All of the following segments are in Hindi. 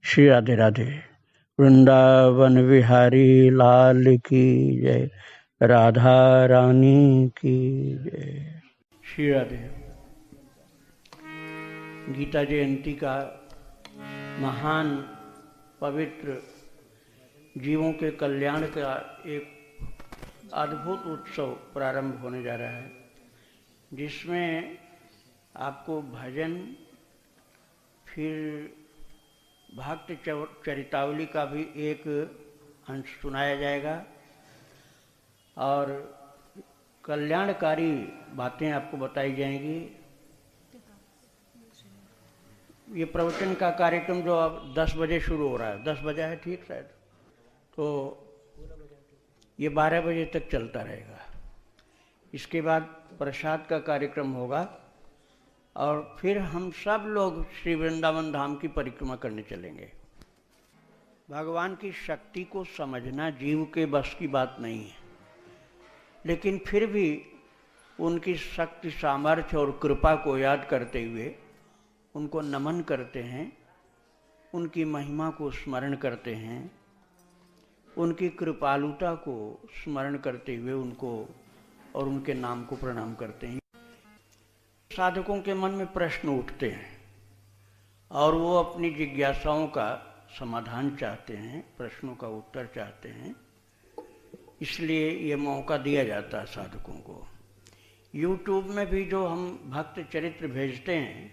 श्री राधे राधे। वृंदावन विहारी लाल की जय, राधा रानी की जय। श्री राधे। गीता जयंती का महान पवित्र जीवों के कल्याण का एक अद्भुत उत्सव प्रारंभ होने जा रहा है, जिसमें आपको भजन, फिर भक्त चरितावली का भी एक अंश सुनाया जाएगा और कल्याणकारी बातें आपको बताई जाएंगी। ये प्रवचन का कार्यक्रम जो अब 10 बजे शुरू हो रहा है, 10 बजे है ठीक शायद, तो ये 12 बजे तक चलता रहेगा। इसके बाद प्रसाद का कार्यक्रम होगा और फिर हम सब लोग श्री वृंदावन धाम की परिक्रमा करने चलेंगे। भगवान की शक्ति को समझना जीव के बस की बात नहीं है, लेकिन फिर भी उनकी शक्ति, सामर्थ्य और कृपा को याद करते हुए उनको नमन करते हैं, उनकी महिमा को स्मरण करते हैं, उनकी कृपालुता को स्मरण करते हुए उनको और उनके नाम को प्रणाम करते हैं। साधकों के मन में प्रश्न उठते हैं और वो अपनी जिज्ञासाओं का समाधान चाहते हैं, प्रश्नों का उत्तर चाहते हैं, इसलिए ये मौका दिया जाता है साधकों को। YouTube में भी जो हम भक्त चरित्र भेजते हैं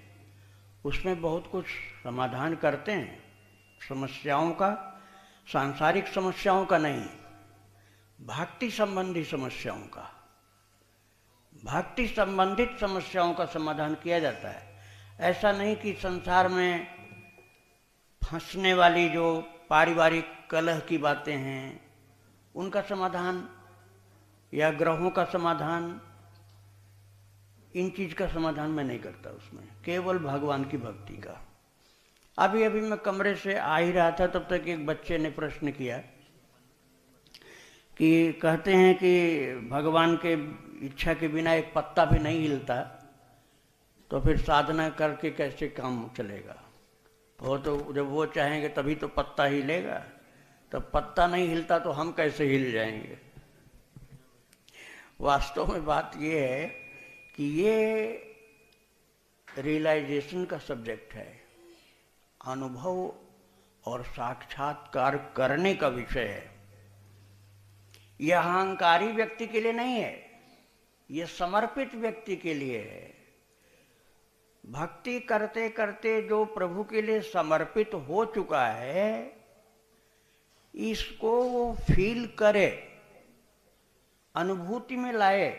उसमें बहुत कुछ समाधान करते हैं, समस्याओं का, सांसारिक समस्याओं का नहीं, भक्ति संबंधी समस्याओं का, भक्ति संबंधित समस्याओं का समाधान किया जाता है। ऐसा नहीं कि संसार में फंसने वाली जो पारिवारिक कलह की बातें हैं उनका समाधान या ग्रहों का समाधान, इन चीज का समाधान मैं नहीं करता उसमें, केवल भगवान की भक्ति का। अभी मैं कमरे से आ ही रहा था, तब तक एक बच्चे ने प्रश्न किया कि कहते हैं कि भगवान के इच्छा के बिना एक पत्ता भी नहीं हिलता, तो फिर साधना करके कैसे काम चलेगा? वो तो जब वो चाहेंगे तभी तो पत्ता हिलेगा, तब पत्ता नहीं हिलता तो हम कैसे हिल जाएंगे? वास्तव में बात ये है कि ये रियलाइजेशन का सब्जेक्ट है, अनुभव और साक्षात्कार करने का विषय है। यह अहंकारी व्यक्ति के लिए नहीं है, यह समर्पित व्यक्ति के लिए है। भक्ति करते करते जो प्रभु के लिए समर्पित हो चुका है, इसको वो फील करे, अनुभूति में लाए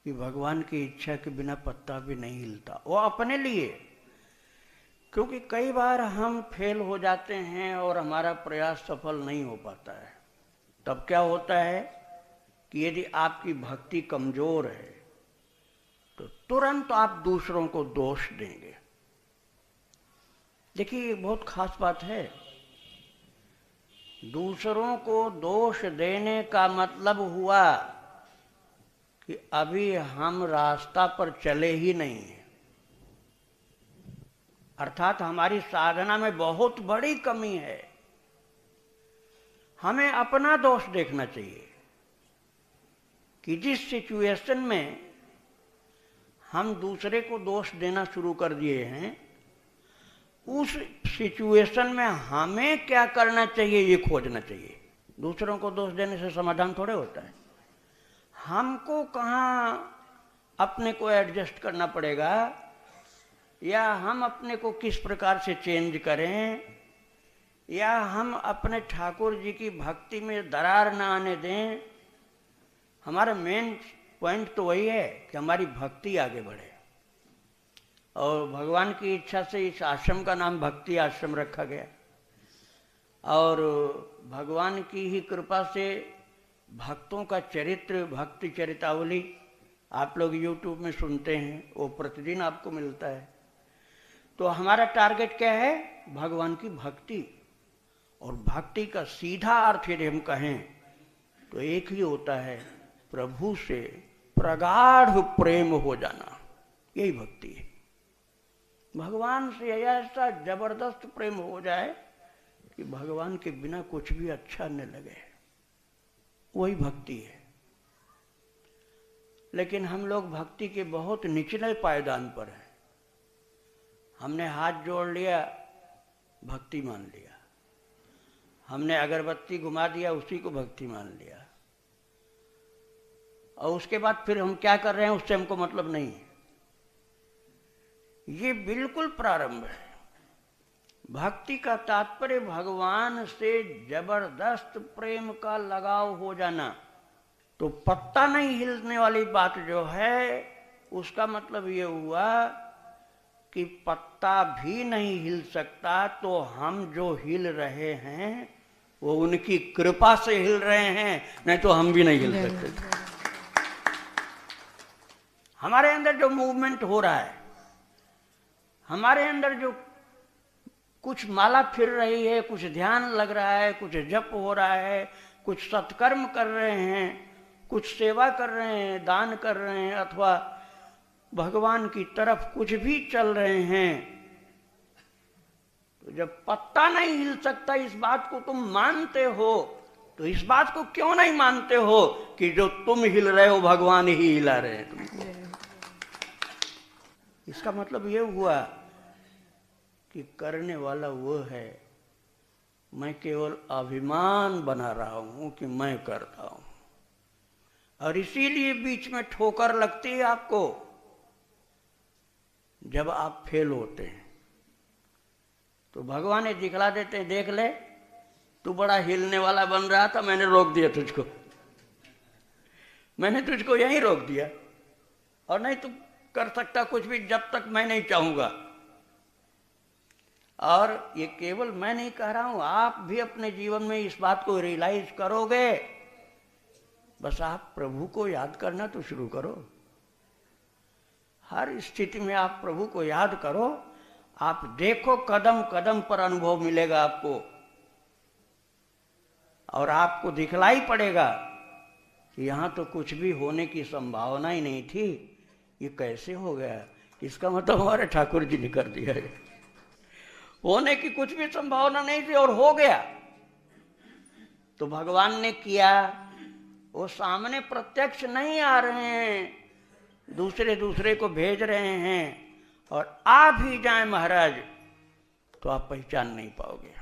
कि भगवान की इच्छा के बिना पत्ता भी नहीं हिलता, वो अपने लिए। क्योंकि कई बार हम फेल हो जाते हैं और हमारा प्रयास सफल नहीं हो पाता है। तब क्या होता है कि यदि आपकी भक्ति कमजोर है तो तुरंत आप दूसरों को दोष देंगे। देखिए, ये बहुत खास बात है। दूसरों को दोष देने का मतलब हुआ कि अभी हम रास्ता पर चले ही नहीं हैं, अर्थात हमारी साधना में बहुत बड़ी कमी है। हमें अपना दोष देखना चाहिए कि जिस सिचुएशन में हम दूसरे को दोष देना शुरू कर दिए हैं, उस सिचुएशन में हमें क्या करना चाहिए ये खोजना चाहिए। दूसरों को दोष देने से समाधान थोड़े होता है। हमको कहाँ अपने को एडजस्ट करना पड़ेगा, या हम अपने को किस प्रकार से चेंज करें, या हम अपने ठाकुर जी की भक्ति में दरार ना आने दें। हमारा मेन पॉइंट तो वही है कि हमारी भक्ति आगे बढ़े। और भगवान की इच्छा से इस आश्रम का नाम भक्ति आश्रम रखा गया, और भगवान की ही कृपा से भक्तों का चरित्र, भक्ति चरितावली आप लोग YouTube में सुनते हैं, वो प्रतिदिन आपको मिलता है। तो हमारा टारगेट क्या है? भगवान की भक्ति। और भक्ति का सीधा अर्थ यदि हम कहें तो एक ही होता है, प्रभु से प्रगाढ़ प्रेम हो जाना, यही भक्ति है। भगवान से ऐसा जबरदस्त प्रेम हो जाए कि भगवान के बिना कुछ भी अच्छा न लगे, वही भक्ति है। लेकिन हम लोग भक्ति के बहुत निचले पायदान पर हैं। हमने हाथ जोड़ लिया, भक्ति मान लिया। हमने अगरबत्ती घुमा दिया, उसी को भक्ति मान लिया। और उसके बाद फिर हम क्या कर रहे हैं उससे हमको मतलब नहीं है। ये बिल्कुल प्रारंभ है। भक्ति का तात्पर्य भगवान से जबरदस्त प्रेम का लगाव हो जाना। तो पत्ता नहीं हिलने वाली बात जो है, उसका मतलब ये हुआ कि पत्ता भी नहीं हिल सकता, तो हम जो हिल रहे हैं वो उनकी कृपा से हिल रहे हैं, नहीं तो हम भी नहीं हिल सकते। हमारे अंदर जो मूवमेंट हो रहा है, हमारे अंदर जो कुछ माला फिर रही है, कुछ ध्यान लग रहा है, कुछ जप हो रहा है, कुछ सत्कर्म कर रहे हैं, कुछ सेवा कर रहे हैं, दान कर रहे हैं, अथवा भगवान की तरफ कुछ भी चल रहे हैं, तो जब पत्ता नहीं हिल सकता, इस बात को तुम मानते हो, तो इस बात को क्यों नहीं मानते हो कि जो तुम हिल रहे हो भगवान ही हिला रहे हैं तुमको। इसका मतलब ये हुआ कि करने वाला वो है, मैं केवल अभिमान बना रहा हूं कि मैं करता हूं। और इसीलिए बीच में ठोकर लगती है आपको जब आप फेल होते हैं। तो भगवान ये दिखला देते हैं, देख ले तू बड़ा हिलने वाला बन रहा था, मैंने रोक दिया तुझको, मैंने तुझको यहीं रोक दिया, और नहीं तू कर सकता कुछ भी जब तक मैं नहीं चाहूंगा। और ये केवल मैं नहीं कह रहा हूं, आप भी अपने जीवन में इस बात को रियलाइज करोगे। बस आप प्रभु को याद करना तो शुरू करो। हर स्थिति में आप प्रभु को याद करो, आप देखो कदम कदम पर अनुभव मिलेगा आपको, और आपको दिखलाई पड़ेगा कि यहां तो कुछ भी होने की संभावना ही नहीं थी, ये कैसे हो गया। इसका मतलब हमारे ठाकुर जी ने कर दिया है। होने की कुछ भी संभावना नहीं थी और हो गया, तो भगवान ने किया। वो सामने प्रत्यक्ष नहीं आ रहे हैं, दूसरे को भेज रहे हैं, और आ भी जाए महाराज तो आप पहचान नहीं पाओगे।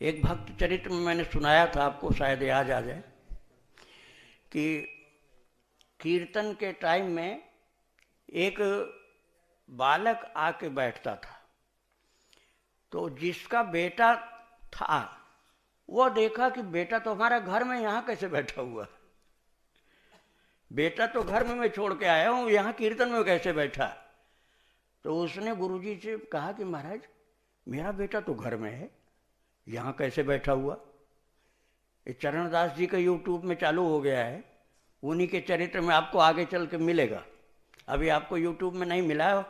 एक भक्त चरित्र में मैंने सुनाया था आपको, शायद याद आ जाए, कि कीर्तन के टाइम में एक बालक आके बैठता था, तो जिसका बेटा था वो देखा कि बेटा तो हमारा घर में यहाँ कैसे बैठा हुआ, बेटा तो घर में मैं छोड़ के आया हूँ, यहाँ कीर्तन में कैसे बैठा। तो उसने गुरुजी से कहा कि महाराज मेरा बेटा तो घर में है, यहाँ कैसे बैठा हुआ। ये चरणदास जी का यूट्यूब में चालू हो गया है, उन्हीं के चरित्र में आपको आगे चल के मिलेगा। अभी आपको यूट्यूब में नहीं मिला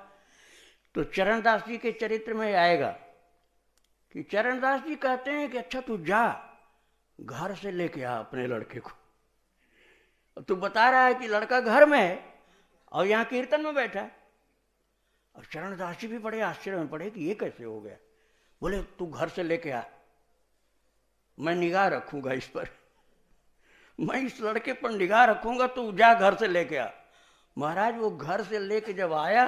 तो चरणदास जी के चरित्र में आएगा कि चरणदास जी कहते हैं कि अच्छा तू जा घर से लेके आ अपने लड़के को। तू बता रहा है कि लड़का घर में है और यहाँ कीर्तन में बैठा है। और चरणदास जी भी बड़े आश्चर्य में पड़े कि ये कैसे हो गया। बोले तू घर से लेके आ, मैं निगाह रखूंगा इस पर, मैं इस लड़के पर निगाह रखूंगा, तू जा घर से लेके आ। महाराज वो घर से लेके जब आया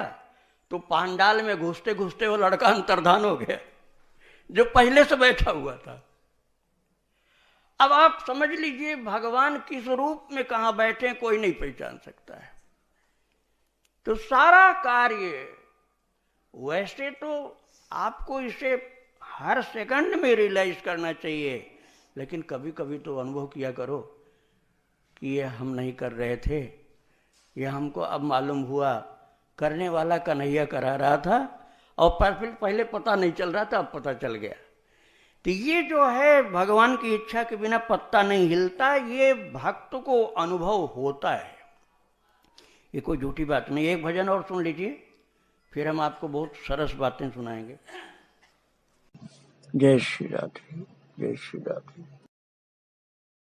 तो पांडाल में घुसते घुसते वो लड़का अंतर्धान हो गया जो पहले से बैठा हुआ था। अब आप समझ लीजिए भगवान किस रूप में कहां बैठे कोई नहीं पहचान सकता है। तो सारा कार्य वैसे तो आपको इसे हर सेकंड में रियलाइज करना चाहिए, लेकिन कभी कभी तो अनुभव किया करो कि ये हम नहीं कर रहे थे, ये हमको अब मालूम हुआ, करने वाला कन्हैया करा रहा था और फिर पहले पता नहीं चल रहा था, अब पता चल गया। तो ये जो है भगवान की इच्छा के बिना पत्ता नहीं हिलता, ये भक्त को अनुभव होता है, ये कोई झूठी बात नहीं। एक भजन और सुन लीजिए, फिर हम आपको बहुत सरस बातें सुनाएंगे। जय श्री राधे, जय श्री राधे।